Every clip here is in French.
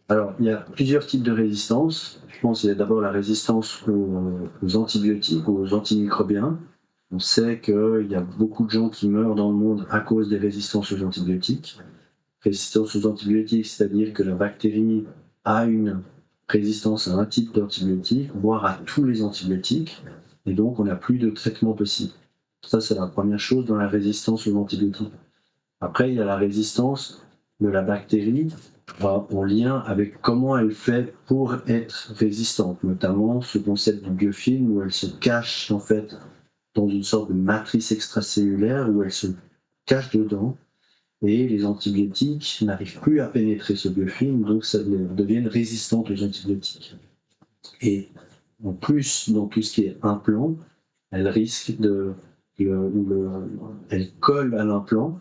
Alors, il y a plusieurs types de résistance. Je pense qu'il y a d'abord la résistance aux antibiotiques, aux antimicrobiens. On sait qu'il y a beaucoup de gens qui meurent dans le monde à cause des résistances aux antibiotiques. Résistance aux antibiotiques, c'est-à-dire que la bactérie a une résistance à un type d'antibiotique, voire à tous les antibiotiques, et donc on n'a plus de traitement possible. Ça, c'est la première chose dans la résistance aux antibiotiques. Après, il y a la résistance de la bactérie en lien avec comment elle fait pour être résistante, notamment ce concept du biofilm où elle se cache en fait dans une sorte de matrice extracellulaire où elle se cache dedans et les antibiotiques n'arrivent plus à pénétrer ce biofilm, donc ça deviennent résistantes aux antibiotiques. Et en plus, dans tout ce qui est implant, elle risque elle colle à l'implant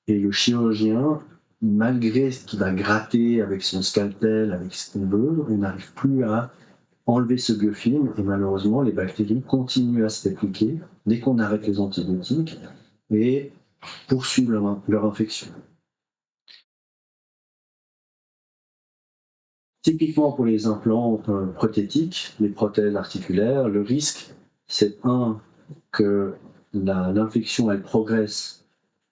et le chirurgien, malgré ce qu'il va gratter avec son scalpel, avec ce qu'on veut, on n'arrive plus à enlever ce biofilm et malheureusement les bactéries continuent à se répliquer dès qu'on arrête les antibiotiques et poursuivent leur infection. Typiquement pour les implants prothétiques, les prothèses articulaires, le risque, c'est que l'infection elle progresse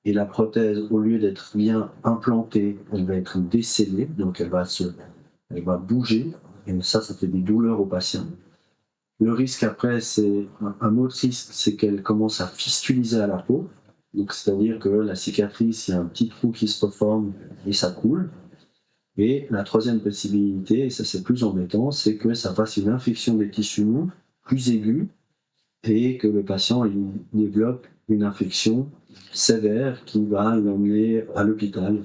et la prothèse, au lieu d'être bien implantée, elle va être décellée, donc elle va bouger, et ça fait des douleurs aux patients. Le risque après, c'est un autre risque, c'est qu'elle commence à fistuliser à la peau, donc c'est-à-dire que la cicatrice, il y a un petit trou qui se reforme et ça coule. Et la troisième possibilité, et ça c'est plus embêtant, c'est que ça fasse une infection des tissus mous plus aiguë et que le patient il développe une infection sévère qui va l'emmener à l'hôpital.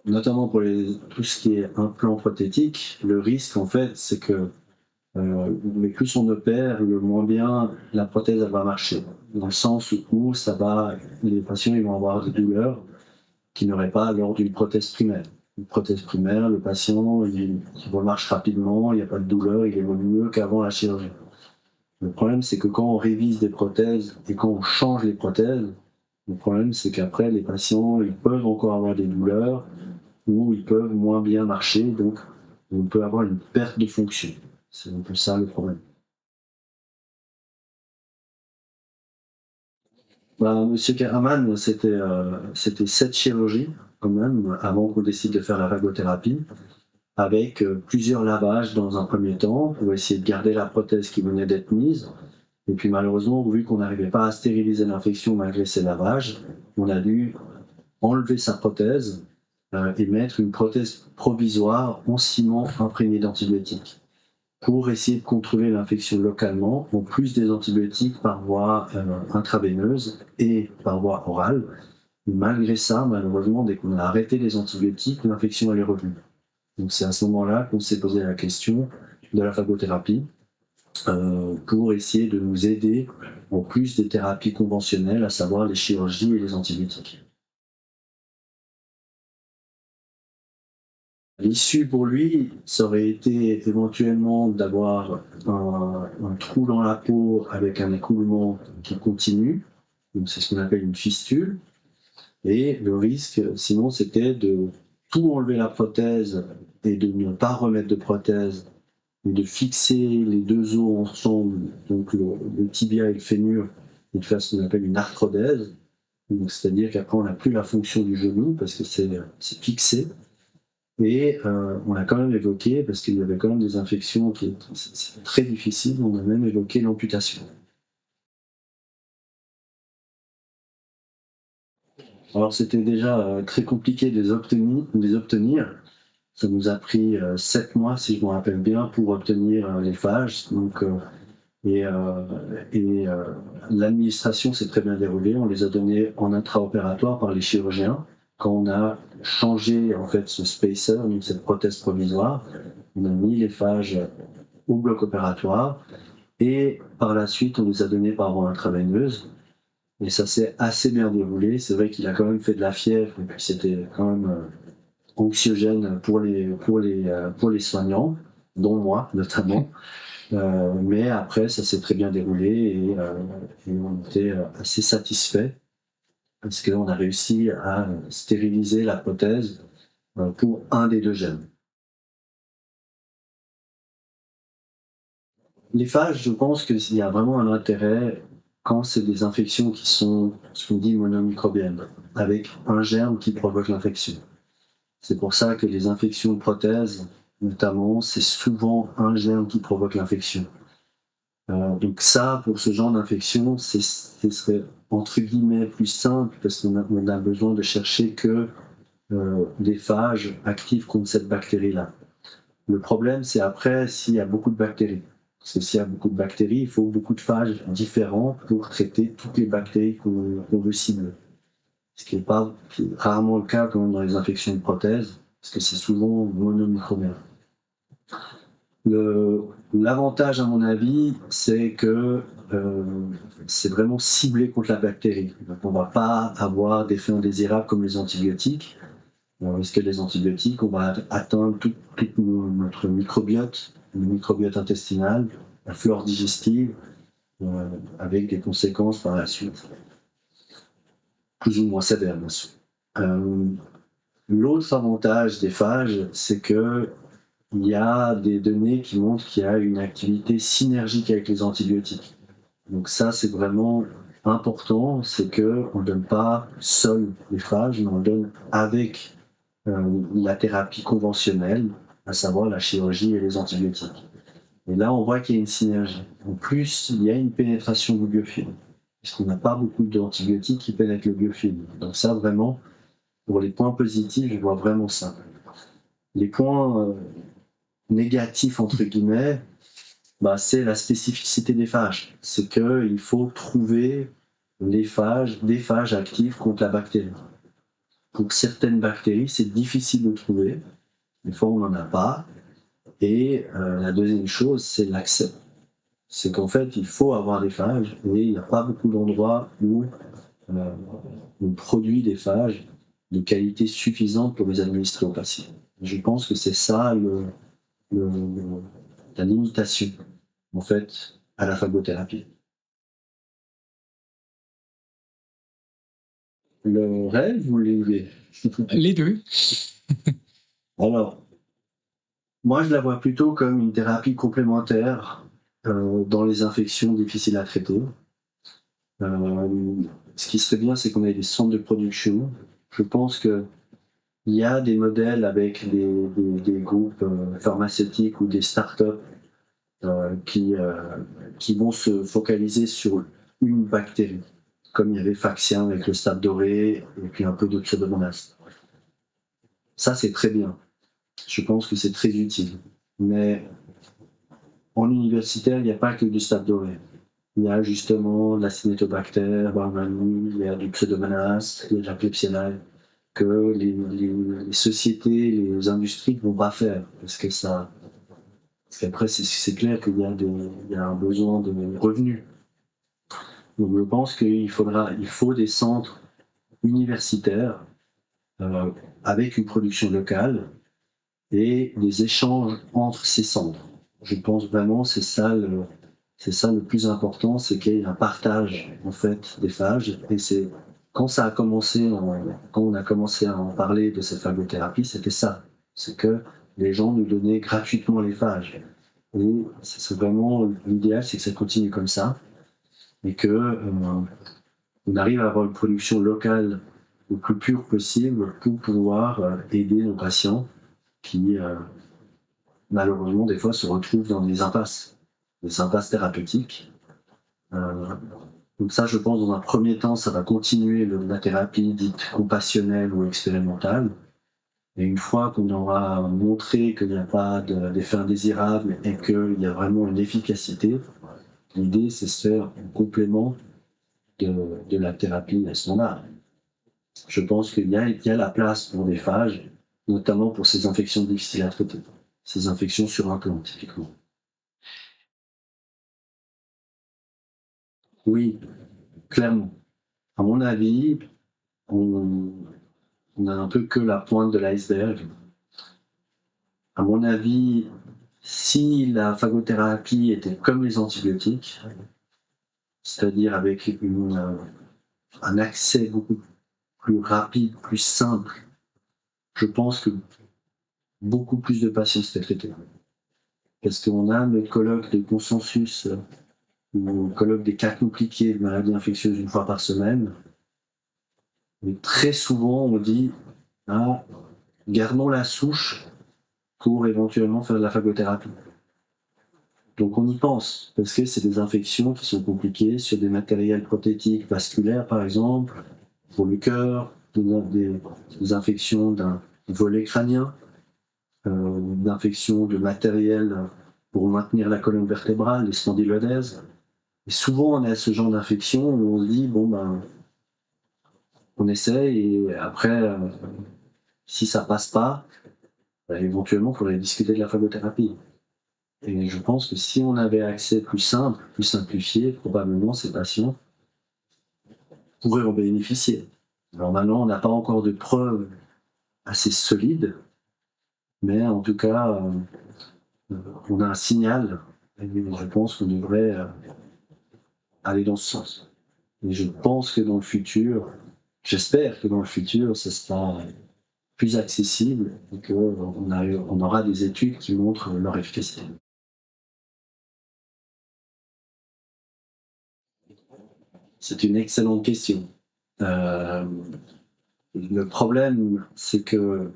Notamment pour tout ce qui est implant prothétique, le risque en fait c'est que mais plus on opère, le moins bien la prothèse elle va marcher. Dans le sens où les patients ils vont avoir des douleurs qu'il n'aurait pas lors d'une prothèse primaire. Une prothèse primaire, le patient, il remarche rapidement, il n'y a pas de douleur, il évolue mieux qu'avant la chirurgie. Le problème, c'est que quand on révise des prothèses et quand on change les prothèses, le problème, c'est qu'après, les patients, ils peuvent encore avoir des douleurs ou ils peuvent moins bien marcher, donc on peut avoir une perte de fonction. C'est un peu ça le problème. Monsieur Karaman, c'était 7 chirurgies quand même avant qu'on décide de faire la vagothérapie, avec plusieurs lavages dans un premier temps pour essayer de garder la prothèse qui venait d'être mise. Et puis malheureusement, vu qu'on n'arrivait pas à stériliser l'infection malgré ces lavages, on a dû enlever sa prothèse et mettre une prothèse provisoire en ciment imprégné d'antibiotiques pour essayer de contrôler l'infection localement, en plus des antibiotiques par voie intraveineuse et par voie orale. Malgré ça, malheureusement, dès qu'on a arrêté les antibiotiques, l'infection elle est revenue. Donc c'est à ce moment-là qu'on s'est posé la question de la phagothérapie pour essayer de nous aider en plus des thérapies conventionnelles, à savoir les chirurgies et les antibiotiques. L'issue pour lui, ça aurait été éventuellement d'avoir un trou dans la peau avec un écoulement qui continue, donc c'est ce qu'on appelle une fistule, et le risque, sinon, c'était de tout enlever la prothèse et de ne pas remettre de prothèse, et de fixer les deux os ensemble, donc le tibia et le fémur, et de faire ce qu'on appelle une arthrodèse, c'est-à-dire qu'après on n'a plus la fonction du genou parce que c'est fixé. Et on a quand même évoqué, parce qu'il y avait quand même des infections c'est très difficile, on a même évoqué l'amputation. Alors c'était déjà très compliqué de les obtenir. Ça nous a pris 7 mois, si je me rappelle bien, pour obtenir les phages. Donc, et l'administration s'est très bien déroulée. On les a donnés en intraopératoire par les chirurgiens. Quand on a changé en fait ce spacer, donc cette prothèse provisoire, on a mis les phages au bloc opératoire et par la suite on les a donnés par voie intraveineuse. Et ça s'est assez bien déroulé. C'est vrai qu'il a quand même fait de la fièvre et puis c'était quand même anxiogène pour les soignants, dont moi notamment. Mais après, ça s'est très bien déroulé et on était assez satisfait parce qu'on a réussi à stériliser la prothèse pour un des deux gènes. Les phages, je pense qu'il y a vraiment un intérêt quand c'est des infections qui sont, ce qu'on dit, monomicrobiennes, avec un germe qui provoque l'infection. C'est pour ça que les infections de prothèses, notamment, c'est souvent un germe qui provoque l'infection. Donc ça, pour ce genre d'infection, ce serait entre guillemets plus simple parce qu'on a besoin de chercher que des phages actifs contre cette bactérie-là. Le problème, c'est après s'il y a beaucoup de bactéries. Parce que s'il y a beaucoup de bactéries, il faut beaucoup de phages différents pour traiter toutes les bactéries qu'on veut cibler. Ce qui est rarement le cas quand même dans les infections de prothèses, parce que c'est souvent monomicrobienne. L'avantage, à mon avis, c'est que c'est vraiment ciblé contre la bactérie. Donc on ne va pas avoir d'effets indésirables comme les antibiotiques. Parce que les antibiotiques, on va atteindre tout notre microbiote, le microbiote intestinal, la flore digestive, avec des conséquences par la suite, plus ou moins sévères, bien sûr. L'autre avantage des phages, c'est que il y a des données qui montrent qu'il y a une activité synergique avec les antibiotiques. Donc ça, c'est vraiment important, c'est qu'on ne donne pas seul les phages, mais on donne avec la thérapie conventionnelle, à savoir la chirurgie et les antibiotiques. Et là, on voit qu'il y a une synergie. En plus, il y a une pénétration du biofilm, puisqu'on n'a pas beaucoup d'antibiotiques qui pénètrent le biofilm. Donc ça, vraiment, pour les points positifs, je vois vraiment ça. Les points négatifs, entre guillemets, c'est la spécificité des phages. C'est qu'il faut trouver des phages actifs contre la bactérie. Pour certaines bactéries, c'est difficile de trouver. Des fois, on n'en a pas. Et la deuxième chose, c'est l'accès. C'est qu'en fait, il faut avoir des phages et il n'y a pas beaucoup d'endroits où on produit des phages de qualité suffisante pour les administrer aux patients. Je pense que c'est ça la limitation, en fait, à la phagothérapie. Le rêve ou l'idée? Les deux. Alors, moi, je la vois plutôt comme une thérapie complémentaire dans les infections difficiles à traiter. Ce qui serait bien, c'est qu'on ait des centres de production. Je pense qu'il y a des modèles avec des groupes pharmaceutiques ou des startups qui vont se focaliser sur une bactérie, comme il y avait Faxien avec le Staph doré et puis un peu de Pseudomonas. Ça, c'est très bien. Je pense que c'est très utile. Mais en universitaire, il n'y a pas que du Staph doré. Il y a justement la Cinetobacter, il y a du Pseudomonas, il y a de la Klebsiella, que les sociétés, les industries ne vont pas faire. Parce qu'après, c'est clair qu'il y a un besoin de revenus. Donc je pense qu'il faut des centres universitaires avec une production locale et des échanges entre ces centres. Je pense vraiment que c'est ça le plus important, c'est qu'il y ait un partage en fait des phages. Et c'est quand on a commencé à en parler de cette phagothérapie, c'était ça. C'est que les gens nous donnaient gratuitement les phages. Et c'est vraiment l'idéal, c'est que ça continue comme ça et que on arrive à avoir une production locale le plus pure possible pour pouvoir aider nos patients qui malheureusement des fois se retrouvent dans des impasses thérapeutiques. Donc ça, je pense, dans un premier temps, ça va continuer la thérapie dite compassionnelle ou expérimentale. Et une fois qu'on aura montré qu'il n'y a pas d'effet indésirable et qu'il y a vraiment une efficacité, l'idée, c'est de se faire un complément de la thérapie standard. Je pense qu'il y a la place pour des phages, notamment pour ces infections difficiles à traiter, ces infections sur implant, typiquement. Oui, clairement. À mon avis, on a un peu que la pointe de l'iceberg. À mon avis, si la phagothérapie était comme les antibiotiques, c'est-à-dire avec un accès beaucoup plus rapide, plus simple, je pense que beaucoup plus de patients seraient traités. Parce qu'on a notre colloque de consensus, ou colloque des cas compliqués de maladies infectieuses une fois par semaine. Mais très souvent, on dit gardons la souche pour éventuellement faire de la phagothérapie. Donc on y pense, parce que c'est des infections qui sont compliquées sur des matériels prothétiques vasculaires, par exemple, pour le cœur, des infections d'un volet crânien, d'infections de matériel pour maintenir la colonne vertébrale, les spondylodèses. Et souvent, on a ce genre d'infection où on se dit, on essaie et après, si ça passe pas, éventuellement, il faudrait discuter de la phagothérapie. Et je pense que si on avait accès plus simple, plus simplifié, probablement ces patients pourraient en bénéficier. Alors maintenant, on n'a pas encore de preuves assez solides, mais en tout cas, on a un signal et je pense qu'on devrait aller dans ce sens. Et je pense que dans le futur, j'espère que dans le futur, ce sera plus accessible et qu'on aura des études qui montrent leur efficacité. C'est une excellente question. Le problème, c'est que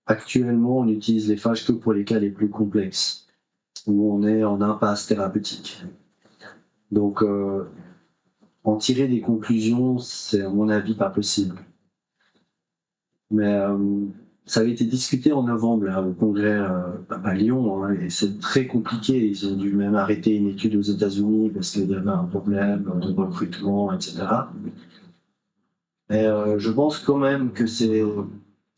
actuellement, on utilise les phages que pour les cas les plus complexes, où on est en impasse thérapeutique. Donc, en tirer des conclusions, c'est à mon avis pas possible. Mais ça avait été discuté en novembre là, au congrès à Lyon, et c'est très compliqué. Ils ont dû même arrêter une étude aux États-Unis parce qu'il y avait un problème de recrutement, etc. Mais je pense quand même que ces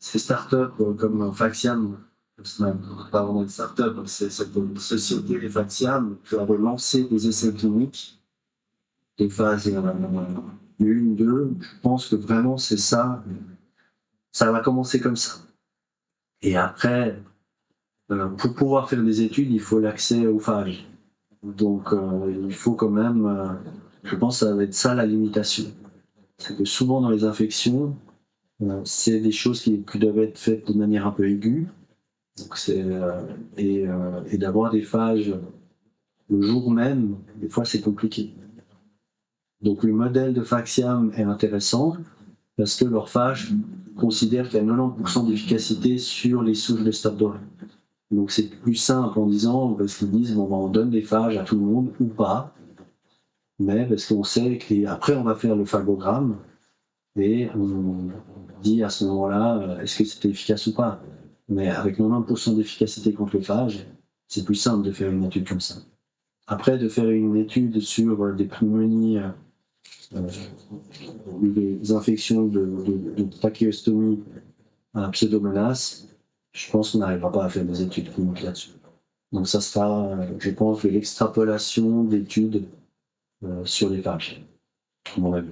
startups comme Faxiam, c'est même pas vraiment une startup, c'est cette société Faxiam qui a lancé des essais cliniques de phase 1, 2. Je pense que vraiment c'est ça. Ça va commencer comme ça. Et après, pour pouvoir faire des études, il faut l'accès aux phages. Donc, il faut quand même, je pense que ça va être ça la limitation. C'est que souvent dans les infections, c'est des choses qui doivent être faites de manière un peu aiguë. Donc et d'avoir des phages le jour même, des fois c'est compliqué. Donc le modèle de Faxiam est intéressant parce que leur phage considère qu'il y a 90% d'efficacité sur les souches de stade doré. Donc c'est plus simple en disant, parce qu'ils disent on donne des phages à tout le monde ou pas, mais parce qu'on sait qu'après on va faire le phagogramme et on dit à ce moment-là est-ce que c'était efficace ou pas. Mais avec 90% d'efficacité contre le phage, c'est plus simple de faire une étude comme ça. Après, de faire une étude sur des pneumonies, des infections de trachéostomie à pseudomonas, je pense qu'on n'arrivera pas à faire des études cliniques là-dessus. Donc ça sera, je pense, de l'extrapolation d'études sur les phages, à mon avis.